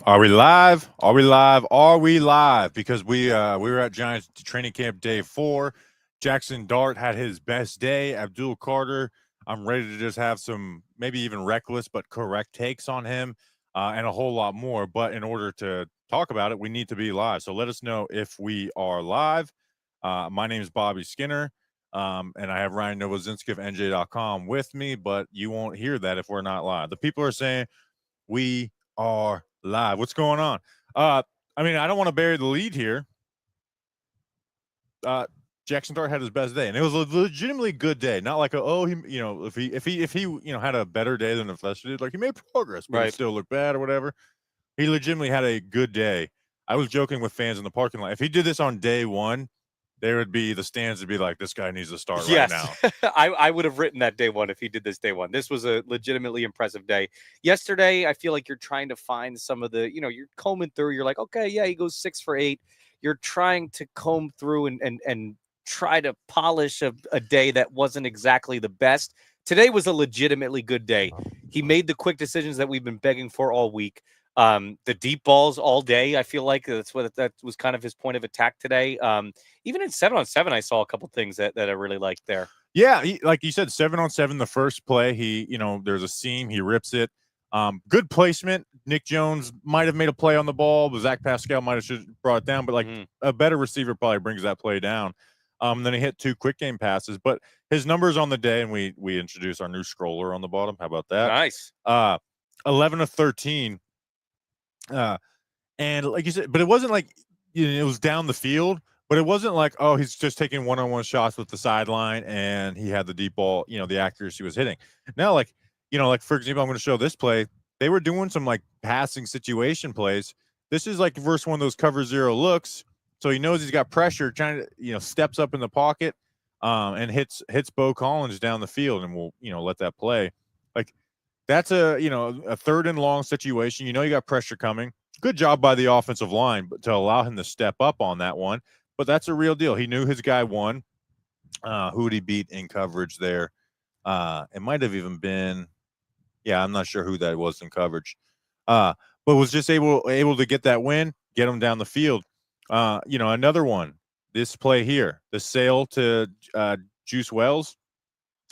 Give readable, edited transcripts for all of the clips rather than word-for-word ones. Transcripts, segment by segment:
Are we live? Are we live? Are we live? Because we were at Giants training camp day 4. Jackson Dart had his best day. Abdul Carter, I'm ready to just have some maybe even reckless but correct takes on him, and a whole lot more. But in order to talk about it, we need to be live. So let us know if we are live. My name is Bobby Skinner, and I have Ryan Novozinsky of NJ.com with me. But you won't hear that if we're not live. The people are saying we are live. What's going on? I mean, I don't want to bury the lead here. Jackson Dart had his best day, and it was a legitimately good day. Not like if he had a better day than the Fletcher did, like he made progress, but it still looked bad or whatever. He legitimately had a good day. I was joking with fans in the parking lot. If he did this on day 1, there would be the stands would be like, this guy needs to start right now. I would have written that day 1 if he did this day 1. This was a legitimately impressive day. Yesterday, I feel like you're trying to find some of the, you're combing through. You're like, okay, yeah, he goes 6 for 8. You're trying to comb through and try to polish a day that wasn't exactly the best. Today was a legitimately good day. He made the quick decisions that we've been begging for all week. The deep balls all day. I feel like that was kind of his point of attack today. Even in 7-on-7, I saw a couple things that I really liked there. Yeah, like you said, 7-on-7, the first play, there's a seam, he rips it. Good placement. Nick Jones might have made a play on the ball, but Zach Pascal might have brought it down. But a better receiver probably brings that play down. Then he hit 2 quick game passes. But his numbers on the day, and we introduced our new scroller on the bottom. How about that? Nice. 11 of 13. And like you said, but it wasn't like it was down the field, but it wasn't like, oh, he's just taking one-on-one shots with the sideline and he had the deep ball, the accuracy was hitting. Now, like for example, I'm going to show this play. They were doing some like passing situation plays. This is like versus one of those cover 0 looks. So he knows he's got pressure, trying to, steps up in the pocket, and hits Bo Collins down the field, and we'll, let that play. Like that's a 3rd and long situation. You got pressure coming. Good job by the offensive line, but to allow him to step up on that one. But that's a real deal. He knew his guy won. Who would he beat in coverage there? It might have even been, I'm not sure who that was in coverage. But was just able to get that win, get him down the field. Another one. This play here, the sail to Juice Wells.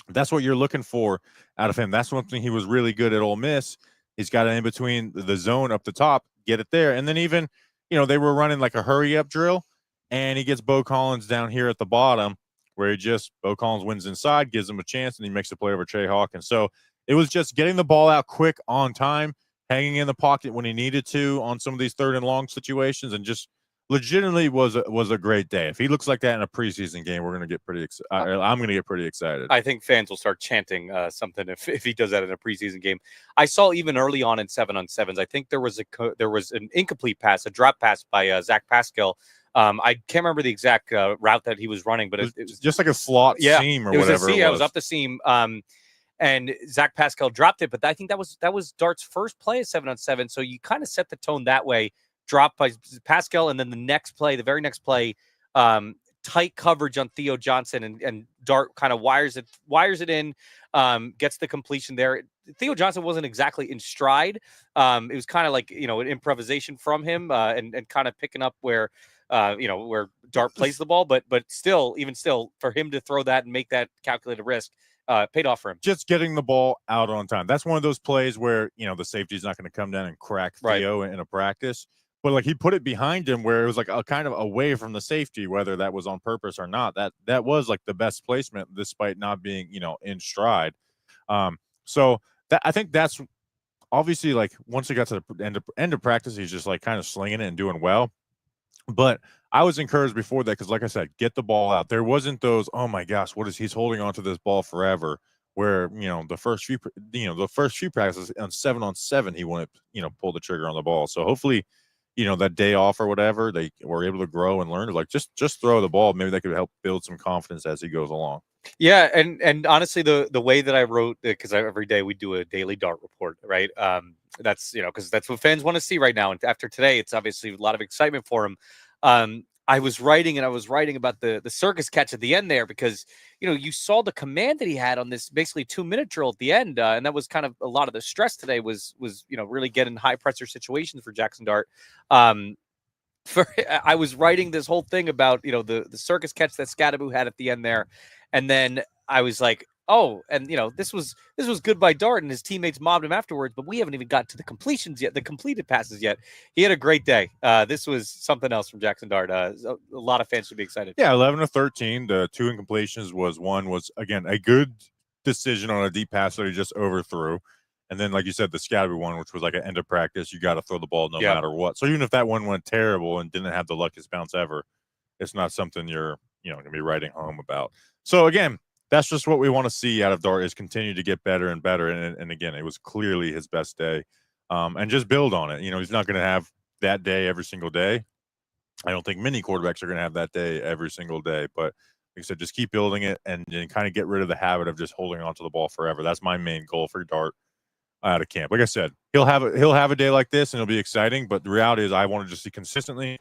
That's what you're looking for out of him. That's one thing he was really good at Ole Miss. He's got it in between the zone up the top, get it there. And then even, they were running like a hurry-up drill, and he gets Bo Collins down here at the bottom where Bo Collins wins inside, gives him a chance, and he makes a play over Trey Hawkins. So it was just getting the ball out quick on time, hanging in the pocket when he needed to on some of these 3rd and long situations, and just legitimately was a great day. If he looks like that in a preseason game, we're going to get pretty excited. I'm going to get pretty excited. I think fans will start chanting something if he does that in a preseason game. I saw even early on in 7-on-7s, I think there was an incomplete pass, a drop pass by Zach Pascal. I can't remember the exact route that he was running, but it was just like a slot seam or whatever. It was up the seam. And Zach Pascal dropped it, but I think that was Dart's first play at 7-on-7. So you kind of set the tone that way. Dropped by Pascal, and then the very next play, tight coverage on Theo Johnson, and Dart kind of wires it in, gets the completion there. Theo Johnson wasn't exactly in stride. It was kind of like an improvisation from him, and kind of picking up where Dart plays the ball, but still, for him to throw that and make that calculated risk, paid off for him. Just getting the ball out on time. That's one of those plays where the safety's not going to come down and crack Theo in a practice. But like he put it behind him where it was like a kind of away from the safety, whether that was on purpose or not. That was like the best placement, despite not being in stride. So that I think that's obviously like once he got to the end of practice, he's just like kind of slinging it and doing well. But I was encouraged before that because, like I said, get the ball out. There wasn't those, oh my gosh, he's holding on to this ball forever. Where the first few practices on 7-on-7, he wouldn't pull the trigger on the ball. So hopefully, that day off or whatever, they were able to grow and learn. Like just throw the ball. Maybe that could help build some confidence as he goes along. Yeah, and honestly, the way that I wrote, because every day we do a daily Dart report, right? That's because that's what fans want to see right now. And after today, it's obviously a lot of excitement for him. I was writing about the circus catch at the end there because, you saw the command that he had on this basically 2-minute drill at the end. And that was kind of a lot of the stress today was, really getting high pressure situations for Jackson Dart. I was writing this whole thing about, the circus catch that Scadaboo had at the end there. And then I was like, oh, and this was good by Dart, and his teammates mobbed him afterwards, but we haven't even got to the completions yet, the completed passes yet. He had a great day. This was something else from Jackson Dart. A lot of fans should be excited. Yeah, 11 of 13. The 2 incompletions was again a good decision on a deep pass that he just overthrew. And then, like you said, the Scadaboo one, which was like an end of practice, you got to throw the ball no matter what. So even if that one went terrible and didn't have the luckiest bounce ever, it's not something you're going to be writing home about. So again, that's just what we want to see out of Dart, is continue to get better and better. And again, it was clearly his best day. And just build on it. He's not going to have that day every single day. I don't think many quarterbacks are going to have that day every single day. But like I said, just keep building it and kind of get rid of the habit of just holding on to the ball forever. That's my main goal for Dart out of camp. Like I said, he'll have a day like this and it'll be exciting. But the reality is I want to just see consistently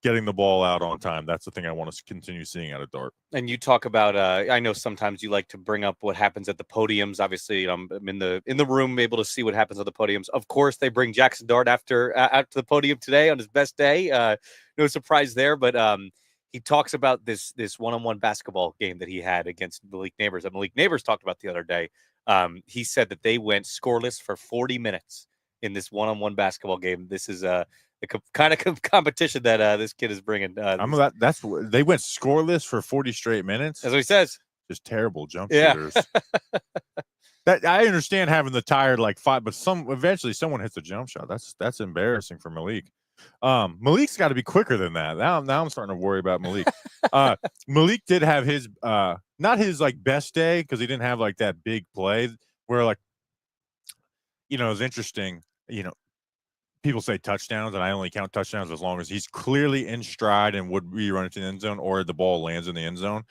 getting the ball out on time. That's the thing I want to continue seeing out of Dart. And you talk about, I know sometimes you like to bring up what happens at the podiums. Obviously, I'm in the room, able to see what happens at the podiums. Of course, they bring Jackson Dart out to the podium today on his best day. No surprise there, but he talks about this one-on-one basketball game that he had against Malik Neighbors. That Malik Neighbors talked about the other day. He said that they went scoreless for 40 minutes in this one-on-one basketball game. This is the kind of competition that this kid is bringing. They went scoreless for 40 straight minutes. That's what he says. Just terrible jump shooters. That I understand having the tired like 5, but eventually someone hits a jump shot. That's embarrassing for Malik. Malik's got to be quicker than that. Now I'm starting to worry about Malik. Malik did have his not his like best day because he didn't have like that big play where like it's interesting. People say touchdowns, and I only count touchdowns as long as he's clearly in stride and would be running to the end zone or the ball lands in the end zone.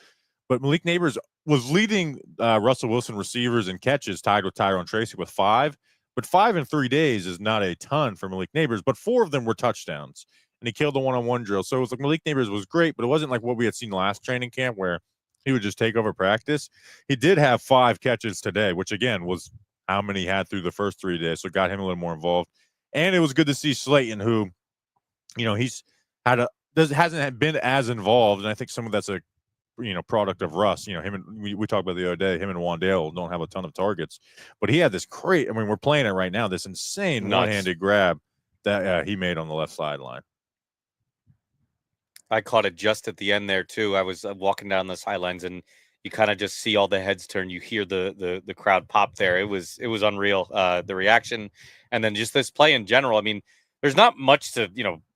But Malik Neighbors was leading Russell Wilson receivers and catches, tied with Tyrone Tracy with 5. But 5 in 3 days is not a ton for Malik Neighbors, but 4 of them were touchdowns. And he killed the one-on-one drill. So it was like Malik Neighbors was great, but it wasn't like what we had seen last training camp where he would just take over practice. He did have 5 catches today, which, again, was how many he had through the first 3 days. So it got him a little more involved. And it was good to see Slayton, who, he's hasn't been as involved. And I think some of that's a, product of Russ. Him and we talked about the other day, him and Wandale don't have a ton of targets. But he had this we're playing it right now, this insane one-handed grab that he made on the left sideline. I caught it just at the end there, too. I was walking down the sidelines, and you kind of just see all the heads turn. You hear the crowd pop there. It was unreal, the reaction. And then just this play in general. I mean, there's not much to,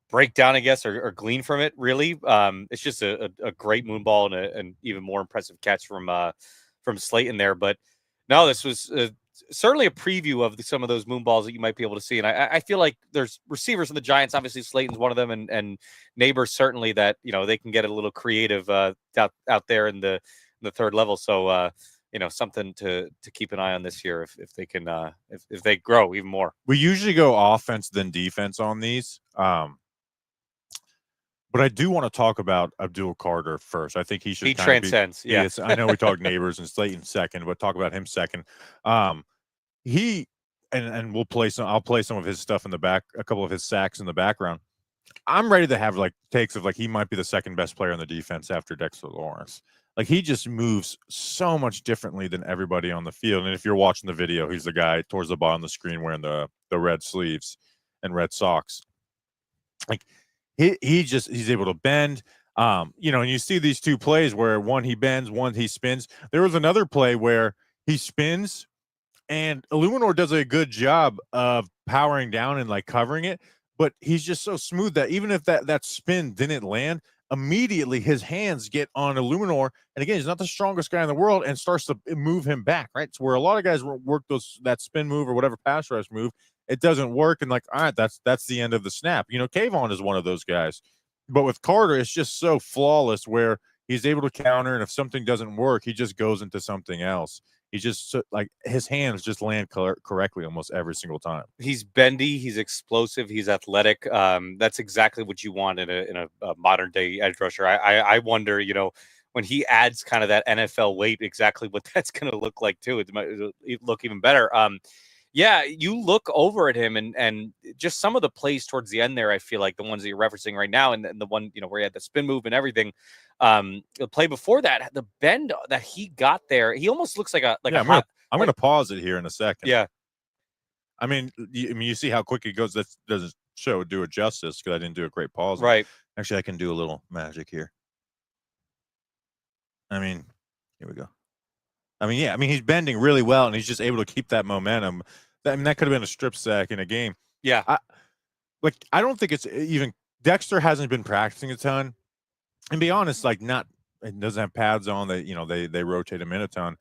break down, I guess, or glean from it, really. It's just a great moon ball and an even more impressive catch from Slayton there. But no, this was certainly a preview of some of those moon balls that you might be able to see. And I feel like there's receivers in the Giants. Obviously, Slayton's one of them, and Neighbors certainly that, they can get a little creative out there in the third level. So, something to keep an eye on this year if they can if they grow even more. We usually go offense then defense on these. But I do want to talk about Abdul Carter first. I think he should. He transcends. Yes, I know we talked Neighbors and Slayton second, but talk about him second. He and we'll play some. I'll play some of his stuff in the back, a couple of his sacks in the background. I'm ready to have like takes of like he might be the second best player on the defense after Dexter Lawrence. Like he just moves so much differently than everybody on the field. And if you're watching the video, he's the guy towards the bottom of the screen wearing the red sleeves and red socks. Like he's able to bend. And you see these 2 plays where one he bends, one he spins. There was another play where he spins, and Illuminor does a good job of powering down and like covering it. But he's just so smooth that even if that spin didn't land, immediately his hands get on Illuminor. And again, he's not the strongest guy in the world and starts to move him back, right? So where a lot of guys work that spin move or whatever pass rush move, it doesn't work. And like, all right, that's the end of the snap. Kayvon is one of those guys. But with Carter, it's just so flawless where he's able to counter. And if something doesn't work, he just goes into something else. He's just so, like his hands just land correctly almost every single time. He's bendy, he's explosive, he's athletic. That's exactly what you want in a modern day edge rusher. I wonder, when he adds kind of that NFL weight, exactly what that's going to look like too. It might look even better. Yeah, you look over at him and just some of the plays towards the end there, I feel like the ones that you're referencing right now, and the one, where he had the spin move and everything. The play before that, the bend that he got there, he almost looks like I'm gonna pause it here in a second. Yeah. I mean, you see how quick it goes. That doesn't do it justice because I didn't do a great pause. Right. Actually, I can do a little magic here. I mean, here we go. I mean, yeah. I mean, he's bending really well, and he's just able to keep that momentum. I mean, that could have been a strip sack in a game. Yeah. I don't think it's even Dexter hasn't been practicing a ton. And be honest, like it doesn't have pads on. They rotate him in a ton.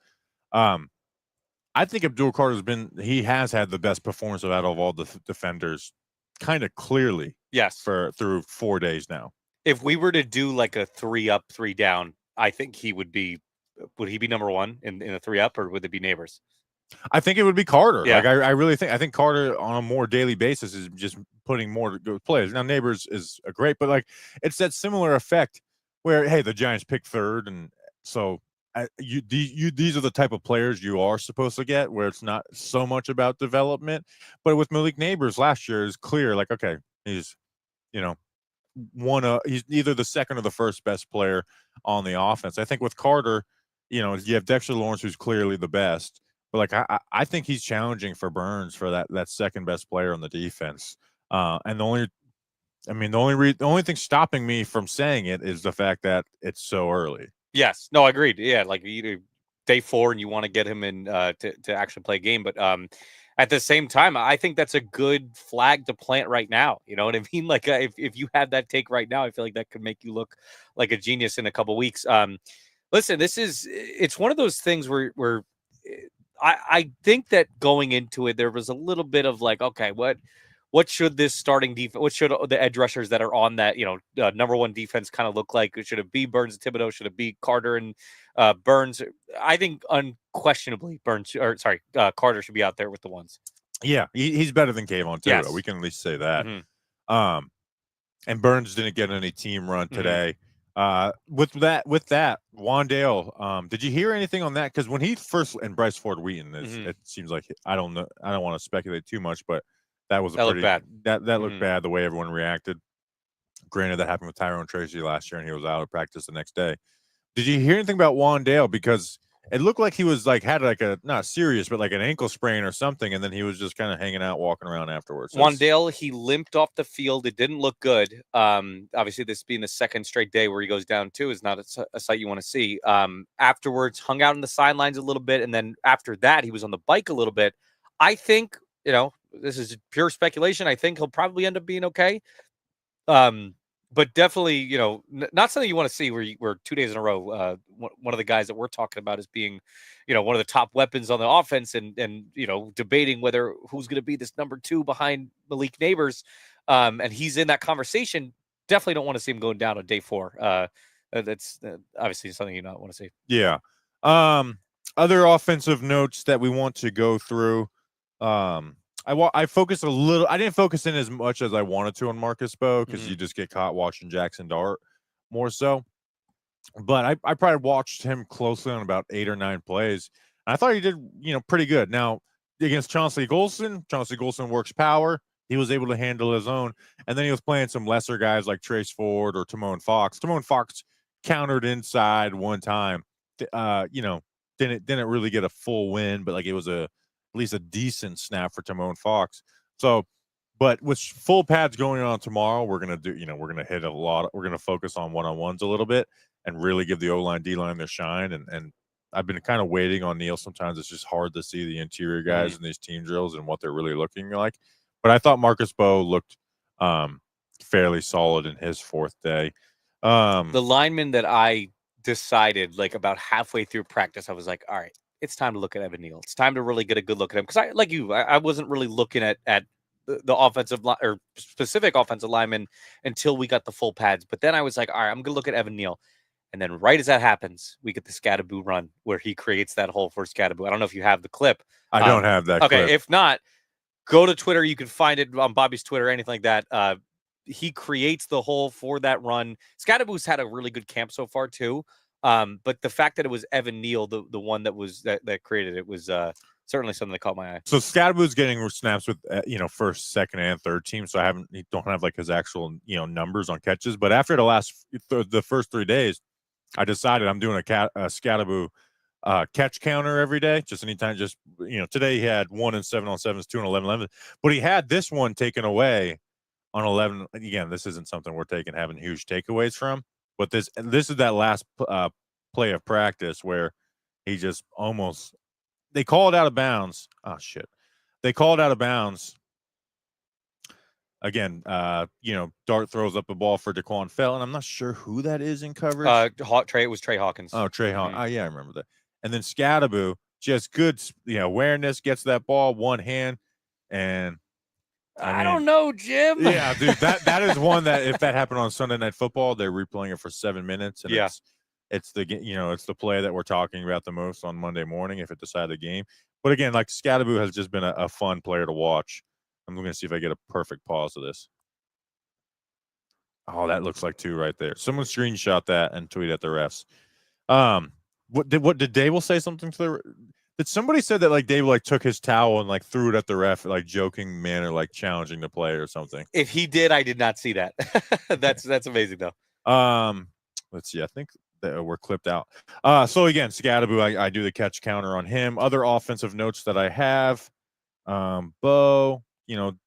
I think Abdul Carter he has had the best performance out of all the defenders, kind of clearly. Yes. Through 4 days now. If we were to do like a 3 up, 3 down, I think he would be. Would he be number one in a 3 up, or would it be Neighbors? I think it would be Carter. Yeah. Like I really think Carter on a more daily basis is just putting more good plays. Now Neighbors is a great, but like it's that similar effect where hey, the Giants pick third, and so these are the type of players you are supposed to get, where it's not so much about development. But with Malik Neighbors last year, is clear like okay, he's he's either the second or the first best player on the offense. I think with Carter, you have Dexter Lawrence, who's clearly the best. But like I think he's challenging for Burns for that second best player on the defense. And the only thing stopping me from saying it is the fact that it's so early. Yes. No, I agreed. Yeah, like day 4 and you want to get him in to actually play a game. But at the same time, I think that's a good flag to plant right now. You know what I mean? Like if you had that take right now, I feel like that could make you look like a genius in a couple weeks. Listen, it's one of those things where I think that going into it, there was a little bit of like, okay, what should this starting defense, what should the edge rushers that are on that, number one defense kind of look like? Should it be Burns and Thibodeau? Should it be Carter and Burns? I think unquestionably Carter should be out there with the ones. Yeah, he's better than Kayvon Thibodeau. Yes. We can at least say that. Mm-hmm. And Burns didn't get any team run today. With that, Wandale, did you hear anything on that? Because when he first, and Bryce Ford Wheaton, it seems like, I don't know, I don't want to speculate too much, but that was looked bad. That looked bad the way everyone reacted. Granted, that happened with Tyrone Tracy last year, and he was out of practice the next day. Did you hear anything about Wandale? Because it looked like he was like had like a not serious, but like an ankle sprain or something, and then he was just kind of hanging out, walking around afterwards. Wandale, he limped off the field. It didn't look good. Obviously, this being the second straight day where he goes down too is not a sight you want to see. Afterwards, hung out on the sidelines a little bit, and then after that, he was on the bike a little bit. I think this is pure speculation. I think he'll probably end up being okay. But definitely, not something you want to see where 2 days in a row, one of the guys that we're talking about is being, one of the top weapons on the offense and debating whether who's going to be this number 2 behind Malik Neighbors. And he's in that conversation. Definitely don't want to see him going down on day 4. That's obviously something you don't want to see. Yeah. Other offensive notes that we want to go through. I focused a little. I didn't focus in as much as I wanted to on Marcus Bowe because you just get caught watching Jackson Dart more so. But I probably watched him closely on about 8 or 9 plays. And I thought he did, pretty good. Now against Chauncey Golson works power. He was able to handle his own, and then he was playing some lesser guys like Trace Ford or Timon Fox. Timon Fox countered inside one time. Didn't really get a full win, but like it was at least a decent snap for Timon Fox. So, but with full pads going on tomorrow, we're gonna hit a lot. We're gonna focus on one-on-ones a little bit and really give the O-line, D-line their shine. And I've been kind of waiting on Neil. Sometimes it's just hard to see the interior guys in these team drills and what they're really looking like. But I thought Marcus Bowe looked fairly solid in his 4th day. The lineman that I decided like about halfway through practice, I was like, all right, it's time to look at Evan Neal. It's time to really get a good look at him. Because I wasn't really looking at the offensive line or specific offensive lineman until we got the full pads. But then I was like, all right, I'm going to look at Evan Neal. And then right as that happens, we get the Scatterboo run where he creates that hole for Scatterboo. I don't know if you have the clip. I don't have that okay, clip. If not, go to Twitter. You can find it on Bobby's Twitter, anything like that. He creates the hole for that run. Scatterboo's had a really good camp so far too. But the fact that it was Evan Neal, the one that created it, was certainly something that caught my eye. So Scatterboo's getting snaps with first, second, and third team. So don't have like his actual numbers on catches. But after the first 3 days, I decided I'm doing a Scatterboo catch counter every day. Just anytime. Just today he had 1 and 7 on 7s, 2 and 11, but he had this one taken away on 11. Again, this isn't something we're having huge takeaways from. But this is that last play of practice where he just almost. They called out of bounds. Oh, shit. They called out of bounds. Again, Dart throws up the ball for Daquan Fell, and I'm not sure who that is in coverage. It was Trey Hawkins. Oh, Trey Hawkins. Oh, yeah, I remember that. And then Scatterboo, just good awareness, gets that ball, one hand, and I don't know, Jim. Yeah, dude, that is one that if that happened on Sunday Night Football, they're replaying it for 7 minutes, and it's the play that we're talking about the most on Monday morning if it decided the game. But again, like Scatterboo has just been a fun player to watch. I'm going to see if I get a perfect pause of this. Oh, that looks like 2 right there. Someone screenshot that and tweet at the refs. What did Dable say something to the? Did somebody said that like Dable like took his towel and like threw it at the ref like joking manner, like challenging the play or something? If he did, I did not see that. That's amazing though. Let's see. I think that we're clipped out. So again, Scatterboo, I do the catch counter on him. Other offensive notes that I have, Bo,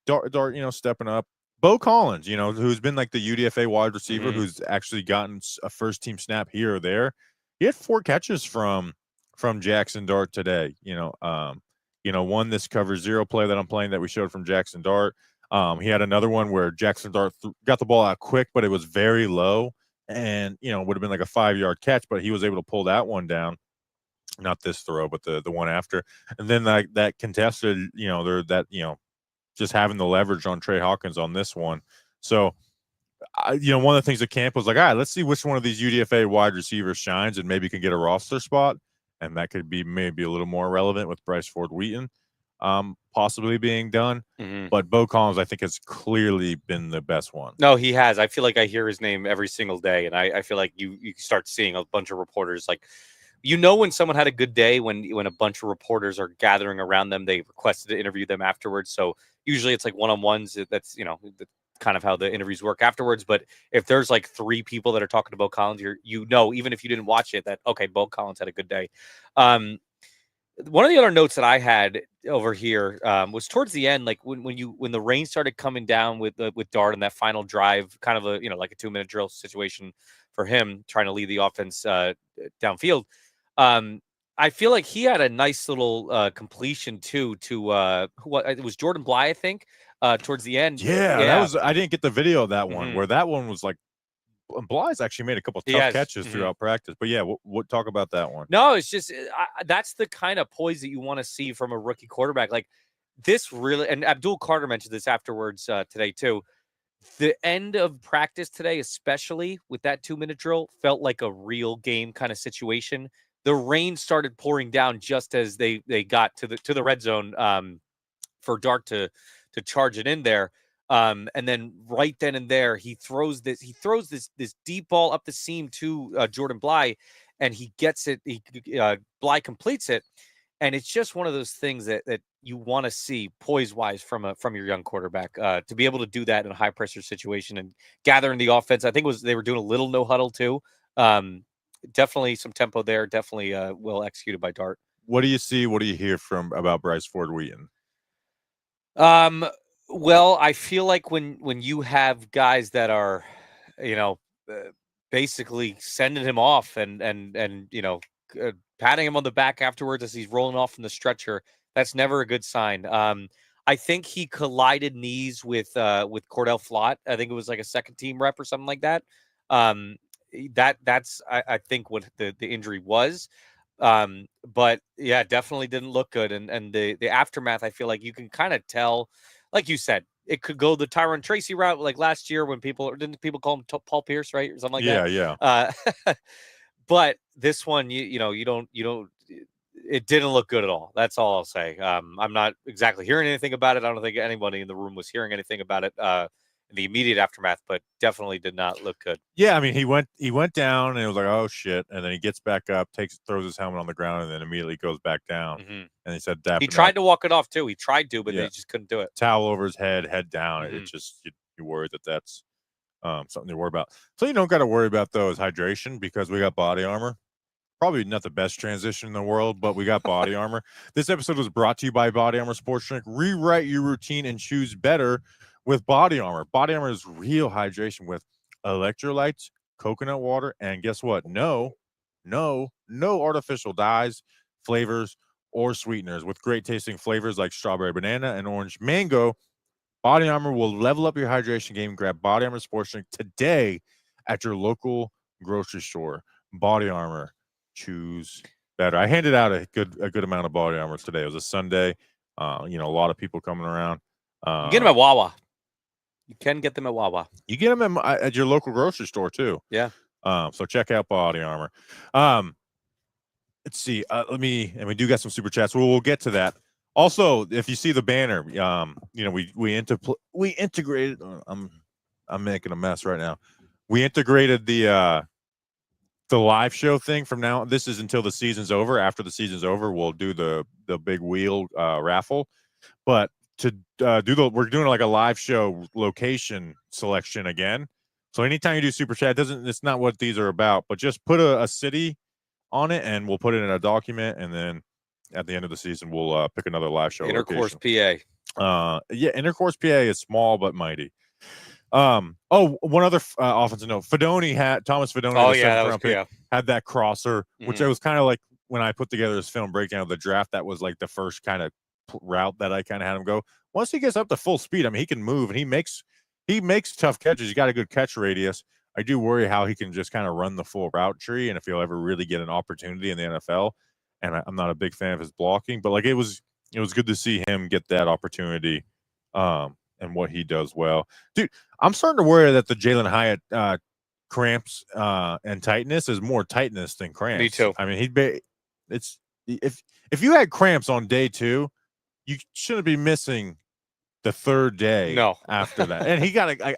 Dart, stepping up. Bo Collins, who's been like the UDFA wide receiver, who's actually gotten a first team snap here or there. He had 4 catches from Jackson Dart today. One this cover 0 play that I'm playing that we showed from Jackson Dart. He had another one where Jackson Dart got the ball out quick, but it was very low. And would have been like a 5-yard catch, but he was able to pull that one down. Not this throw, but the one after. And then that contested, just having the leverage on Trey Hawkins on this one. So, one of the things at camp was like, all right, let's see which one of these UDFA wide receivers shines and maybe can get a roster spot, and that could be maybe a little more relevant with Bryce Ford Wheaton possibly being done. But Bo Collins, I think, has clearly been the best one. No, he has. I feel like I hear his name every single day, and I feel like you start seeing a bunch of reporters like, when someone had a good day when a bunch of reporters are gathering around them, they requested to interview them afterwards. So usually it's like one-on-ones. That's kind of how the interviews work afterwards. But if there's like 3 people that are talking to Bo Collins, even if you didn't watch it, that okay, Bo Collins had a good day. One of the other notes that I had over here was towards the end, like when the rain started coming down with Dart in that final drive, kind of a like a 2-minute drill situation for him trying to lead the offense downfield. I feel like he had a nice little completion too to it was Jordan Bly, I think, towards the end. Yeah, that was. I didn't get the video of that one where that one was like. Bly's actually made a couple of tough catches throughout practice, but yeah, we'll talk about that one. No, it's just that's the kind of poise that you want to see from a rookie quarterback. Like this really, and Abdul Carter mentioned this afterwards today too. The end of practice today, especially with that 2-minute drill, felt like a real game kind of situation. The rain started pouring down just as they got to the red zone for Dart to charge it in there. And then right then and there, he throws this deep ball up the seam to Jordan Bly, and he gets it. Bly completes it, and it's just one of those things that you want to see poise wise from your young quarterback to be able to do that in a high pressure situation and gather in the offense. I think they were doing a little no huddle too. Definitely some tempo there. Definitely well executed by Dart. What do you see? What do you hear about Bryce Ford Wheaton? Well, I feel like when you have guys that are, basically sending him off and patting him on the back afterwards as he's rolling off from the stretcher, that's never a good sign. I think he collided knees with Cordell Flott. I think it was like a second team rep or something like that. That's I think what the injury was. But yeah, definitely didn't look good. And the aftermath, I feel like you can kind of tell, like you said, it could go the Tyron Tracy route, like last year when didn't people call him Paul Pierce, right? Or something like that. Yeah. But this one, you know, you don't. It didn't look good at all. That's all I'll say. I'm not exactly hearing anything about it. I don't think anybody in the room was hearing anything about it in the immediate aftermath, but definitely did not look good. Yeah, I mean, he went down and it was like, oh shit, and then he gets back up, throws his helmet on the ground, and then immediately goes back down. And he said that he tried to walk it off too. He tried to, but they just couldn't do it. Towel over his head down. It just you worry that's something to worry about. So you don't got to worry about though is hydration because we got body armor. Probably not the best transition in the world, but we got body armor. This episode was brought to you by Body Armor Sports Drink. Rewrite your routine and choose better with Body Armor. Body Armor is real hydration with electrolytes, coconut water, and guess what? No artificial dyes, flavors, or sweeteners. With great tasting flavors like strawberry banana and orange mango, Body Armor will level up your hydration game. Grab Body Armor Sports Drink today at your local grocery store. Body Armor. Choose better. I handed out a good amount of body armor today. It was a Sunday. You know, a lot of people coming around. You get them at Wawa. You can get them at Wawa. You get them at your local grocery store too. Yeah. So check out body armor. Let's see. And we do got some super chats. We'll get to that. Also, if you see the banner, you know, we integrated. I'm making a mess right now. We integrated the live show thing from now. This is until the season's over. After the season's over, we'll do the big wheel raffle. But to we're doing like a live show location selection again. So anytime you do super chat, it's not what these are about, but just put a city on it and we'll put it in a document. And then at the end of the season, we'll pick another live show. Intercourse location. PA. Intercourse PA is small but mighty. One other offensive note. Thomas Fidone, had that crosser, which I was kind of like when I put together this film breakdown of the draft, that was like the first kind of route that I kind of had him go. Once he gets up to full speed, I mean, he can move and he makes tough catches. He's got a good catch radius. I do worry how he can just kind of run the full route tree and if he'll ever really get an opportunity in the NFL. And I'm not a big fan of his blocking, but like it was good to see him get that opportunity. And what he does well. Dude, I'm starting to worry that the Jalen Hyatt cramps and tightness is more tightness than cramps. Me too. I mean, if you had cramps on day 2, you shouldn't be missing the third day after that. And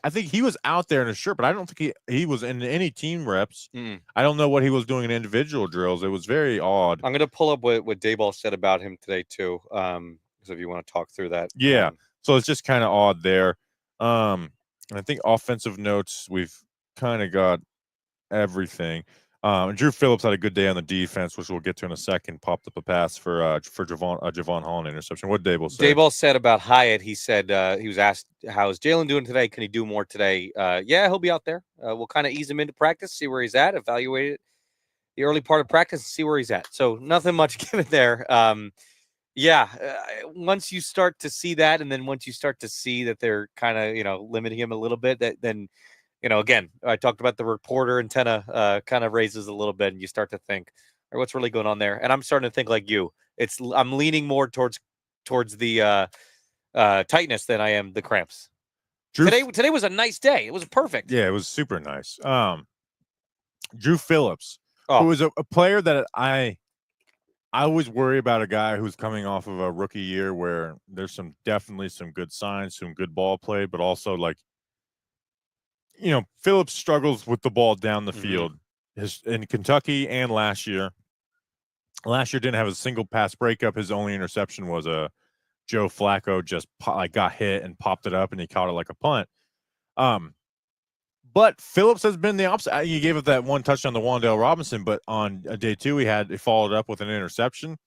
I think he was out there in a shirt, but I don't think he was in any team reps. I don't know what he was doing in individual drills. It was very odd. I'm going to pull up what Dayball said about him today too. So if you want to talk through that. Yeah. So it's just kind of odd there. I think offensive notes, we've kind of got everything. Drew Phillips had a good day on the defense, which we'll get to in a second. Popped up a pass for Javon Holland interception. What Dayball said? Dayball said about Hyatt. He said he was asked, "How's Jalen doing today? Can he do more today?" Yeah, he'll be out there. We'll kind of ease him into practice, see where he's at, evaluate it the early part of practice, and see where he's at. So nothing much given there. Once you start to see that, and then once you start to see that they're kind of, limiting him a little bit, then, again, I talked about the reporter antenna kind of raises a little bit, and you start to think, all right, what's really going on there? And I'm starting to think like you. I'm leaning more towards the tightness than I am the cramps. Today was a nice day. It was perfect. Yeah, it was super nice. Drew Phillips, who was a player that I always worry about, a guy who's coming off of a rookie year where there's definitely some good signs, some good ball play, but also like, Phillips struggles with the ball down the field. In Kentucky and last year didn't have a single pass breakup. His only interception was a Joe Flacco just got hit and popped it up and he caught it like a punt. But Phillips has been the opposite. He gave up that one touchdown to Wan'Dale Robinson, but on day 2, he followed up with an interception.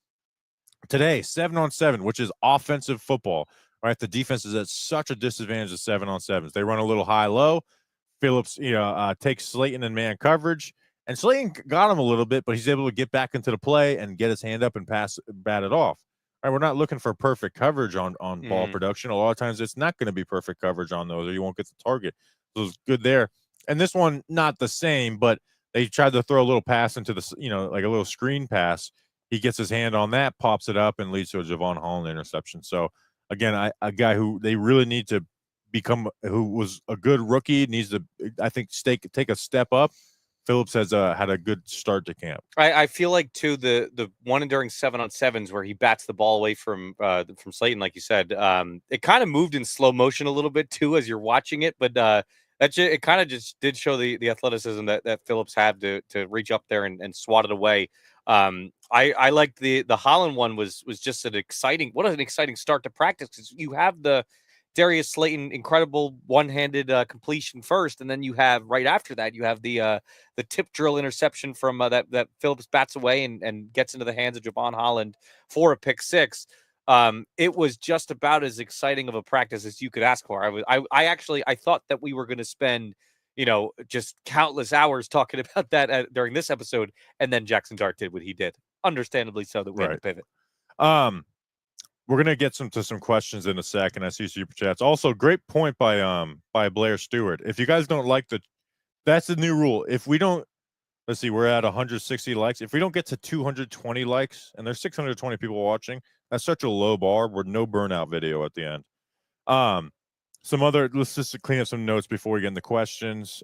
Today, 7-on-7, which is offensive football, right? The defense is at such a disadvantage of 7-on-7s. They run a little high-low. Phillips, takes Slayton in man coverage, and Slayton got him a little bit, but he's able to get back into the play and get his hand up and bat it off. All right, we're not looking for perfect coverage on ball production. A lot of times it's not going to be perfect coverage on those, or you won't get the target. So it's good there. And this one, not the same, but they tried to throw a little pass into the, like a little screen pass. He gets his hand on that, pops it up, and leads to a Javon Holland interception. So, again, a guy who they really need to become, who was a good rookie, needs to, I think, take a step up. Phillips has had a good start to camp. I feel like too the one during 7-on-7s where he bats the ball away from Slayton, like you said, it kind of moved in slow motion a little bit too as you're watching it, but it kind of just did show the athleticism that Phillips had to reach up there and swat it away. I liked the Holland one was just an exciting start to practice because you have the Darius Slayton incredible one-handed completion first, and then you have right after that you have the tip drill interception from that Phillips bats away and gets into the hands of Javon Holland for a pick six. It was just about as exciting of a practice as you could ask for. I thought that we were going to spend just countless hours talking about that during this episode, and then Jackson Dart did what he did, understandably so that we had to pivot. We're gonna get to some questions in a second. I see super chats. Also, great point by Blair Stewart. If you guys don't like that's the new rule. If we don't, let's see, we're at 160 likes. If we don't get to 220 likes, and there's 620 people watching, that's such a low bar. We're no burnout video at the end. Let's just clean up some notes before we get into questions.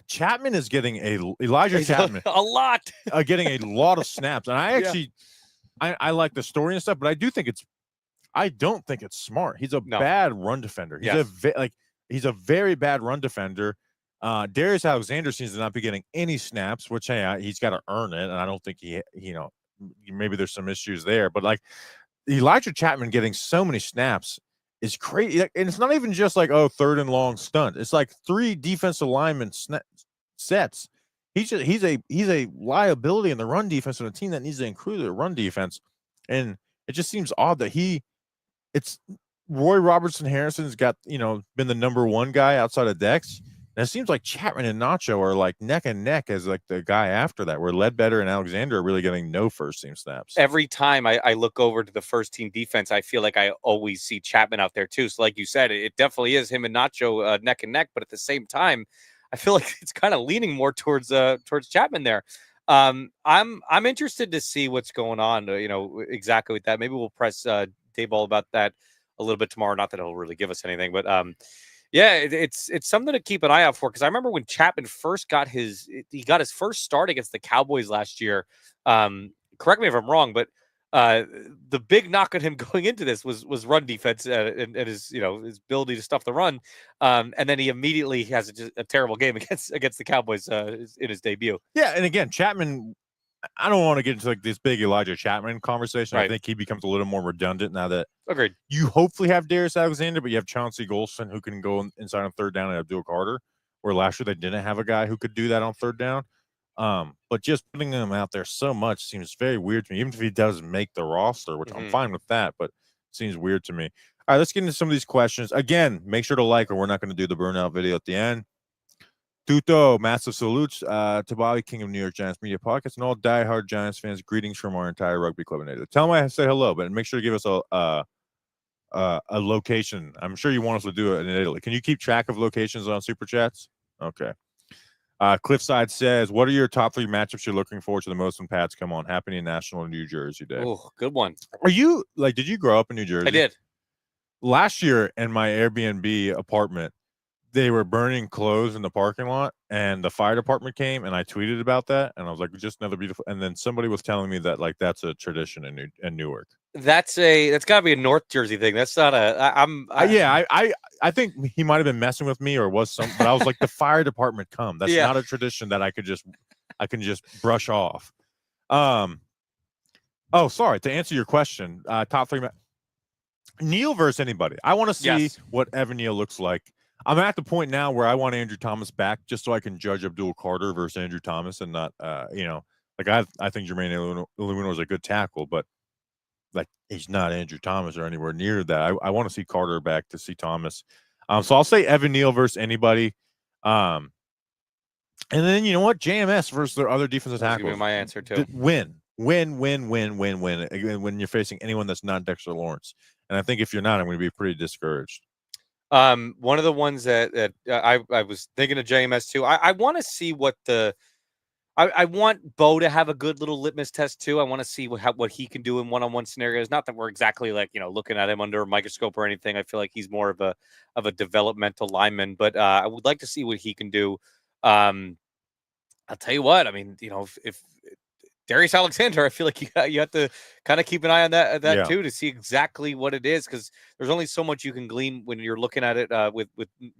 Chapman is getting Elijah Chapman a lot, getting a lot of snaps, and I actually. I like the story and stuff, but I don't think it's smart. He's a bad run defender. He's a very bad run defender. Darius Alexander seems to not be getting any snaps, which he's got to earn it, and I don't think maybe there's some issues there. But like Elijah Chapman getting so many snaps is crazy, and it's not even just like third and long stunt. It's like 3 defensive lineman sets. He's a liability in the run defense on a team that needs to include the run defense, and it just seems odd that it's Roy Robertson Harrison's got been the number 1 guy outside of Dex, and it seems like Chapman and Nacho are like neck and neck as like the guy after that, where Ledbetter and Alexander are really getting no first team snaps. Every time I look over to the first team defense, I feel like I always see Chapman out there too. So like you said, it definitely is him and Nacho neck and neck, but at the same time, I feel like it's kind of leaning more towards Chapman there. I'm interested to see what's going on, exactly with that. Maybe we'll press Dave Ball about that a little bit tomorrow. Not that he'll really give us anything, but it's something to keep an eye out for, because I remember when Chapman first got his first start against the Cowboys last year. Correct me if I'm wrong, but the big knock on him going into this was run defense and his his ability to stuff the run, and then he immediately has a terrible game against the Cowboys in his debut. Yeah, and again, Chapman, I don't want to get into like this big Elijah Chapman conversation. I think he becomes a little more redundant now that you hopefully have Darius Alexander, but you have Chauncey Golston who can go inside on third down, and Abdul Carter, where last year they didn't have a guy who could do that on third down. But just putting him out there so much seems very weird to me, even if he does make the roster, which I'm fine with that, but it seems weird to me. All right, let's get into some of these questions. Again, make sure to like, or we're not going to do the burnout video at the end. Tuto, massive salutes to Bobby, King of New York Giants Media Podcast, and all diehard Giants fans. Greetings from our entire rugby club in Italy. Tell them I say hello, but make sure to give us a location. I'm sure you want us to do it in Italy. Can you keep track of locations on Super Chats? Okay. Cliffside says, what are your top 3 matchups you're looking forward to the most when Pats come on? Happening in National New Jersey Day. Oh, good one. Are you did you grow up in New Jersey? I did. Last year in my Airbnb apartment, they were burning clothes in the parking lot, and the fire department came, and I tweeted about that, and I was like, just another beautiful. And then somebody was telling me that that's a tradition in Newark. That's got to be a North Jersey thing. That's not I think he might have been messing with me, or was some. But I was like, the fire department come. That's not a tradition that I can just brush off. Oh, sorry. To answer your question, top 3. Neal versus anybody. I want to see what Evan Neal looks like. I'm at the point now where I want Andrew Thomas back just so I can judge Abdul Carter versus Andrew Thomas, and not I think Jermaine Illuminor is a good tackle, but he's not Andrew Thomas or anywhere near that. I want to see Carter back to see Thomas. So I'll say Evan Neal versus anybody. And then you know what? JMS versus their other defensive tackles. Give me my answer too. Win. When you're facing anyone that's not Dexter Lawrence. And I think if you're not, I'm going to be pretty discouraged. One of the ones that I was thinking of JMS too. I want to see what I want Bo to have a good little litmus test too. I want to see what he can do in one-on-one scenarios. Not that we're exactly looking at him under a microscope or anything. I feel like he's more of a developmental lineman, but I would like to see what he can do. I'll tell you what. I mean, if Darius Alexander, I feel like you have to kind of keep an eye on that too to see exactly what it is, because there's only so much you can glean when you're looking at it with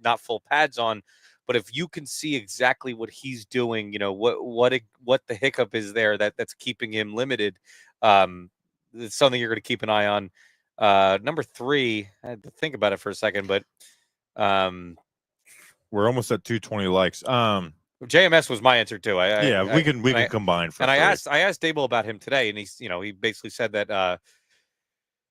not full pads on. But if you can see exactly what he's doing, what the hiccup is there that's keeping him limited, it's something you're going to keep an eye on. Number 3, I had to think about it for a second, but we're almost at 220 likes. JMS was my answer too. We can combine for. And free. I asked Dable about him today, and he basically said that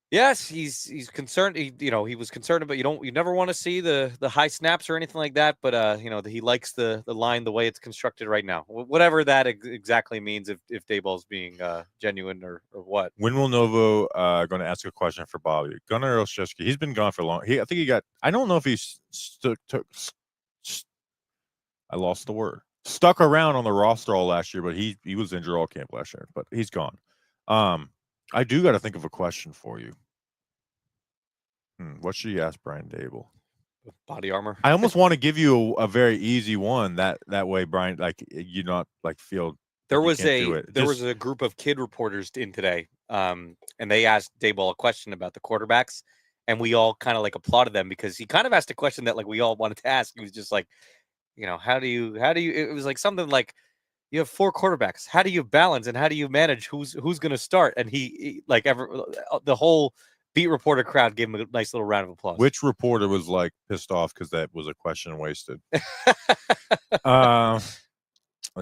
yes, he's concerned. He was concerned about you never want to see the high snaps or anything like that, but he likes the line the way it's constructed right now. Whatever that exactly means, if Dable's being genuine or what. When will Novo going to ask a question for Bobby? Gunnar Olszewski, he's been gone for long. I think he got. I don't know if he's I lost the word. Stuck around on the roster all last year, but he was injured all camp last year. But he's gone. I do got to think of a question for you. What should you ask Brian Dable? Body armor. I almost want to give you a very easy one. That way, Brian, you not feel. There was a group of kid reporters in today, and they asked Dable a question about the quarterbacks, and we all kind of applauded them because he kind of asked a question that we all wanted to ask. He was just like, how do you? It was like something like, you have 4 quarterbacks. How do you balance and how do you manage who's going to start? And he the whole beat reporter crowd gave him a nice little round of applause. Which reporter was pissed off because that was a question wasted? Let's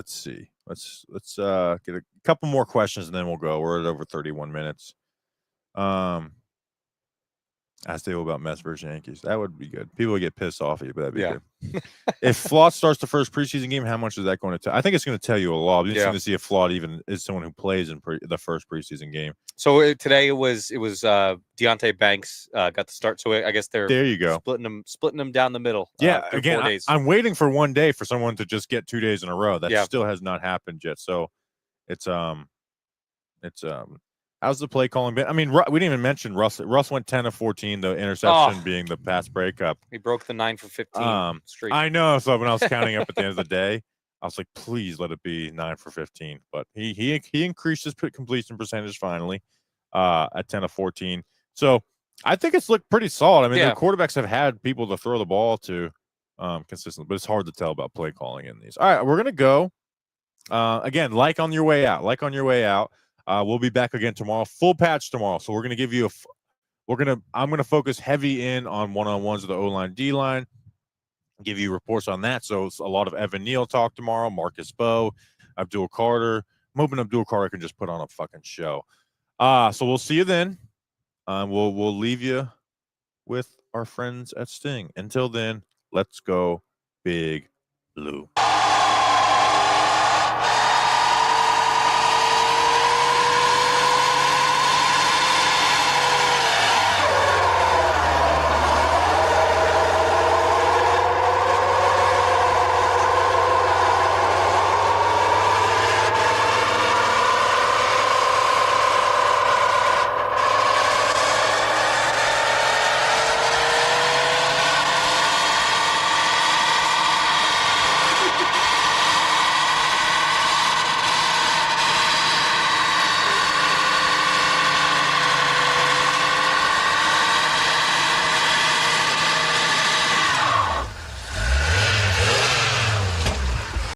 see. Let's get a couple more questions and then we'll go. We're at over 31 minutes. Ask Dale about Mets versus Yankees. That would be good. People would get pissed off at you, but that'd be good. If Flott starts the first preseason game, how much is that going to tell? I think it's going to tell you a lot. It's interesting to see if Flott even is someone who plays in the first preseason game. So today it was Deontay Banks got the start. So I guess there you go, splitting them down the middle. Again, 4 days. I'm waiting for one day for someone to just get 2 days in a row. That still has not happened yet. So it's how's the play calling been? I mean, we didn't even mention Russ. Russ went 10 of 14, the interception being the pass breakup. He broke the 9 for 15 streak. I know. So when I was counting up at the end of the day, I was like, please let it be 9 for 15. But he increased his completion percentage finally at 10 of 14. So I think it's looked pretty solid. I mean, the quarterbacks have had people to throw the ball to consistently, but it's hard to tell about play calling in these. All right, we're going to go. Again, on your way out. We'll be back again tomorrow, full patch tomorrow. So we're going to give you I'm going to focus heavy in on one-on-ones with the O-line, D-line, give you reports on that. So it's a lot of Evan Neal talk tomorrow, Marcus Bowe, Abdul Carter. I'm hoping Abdul Carter can just put on a fucking show. So we'll see you then. We'll leave you with our friends at Sting. Until then, let's go Big Blue.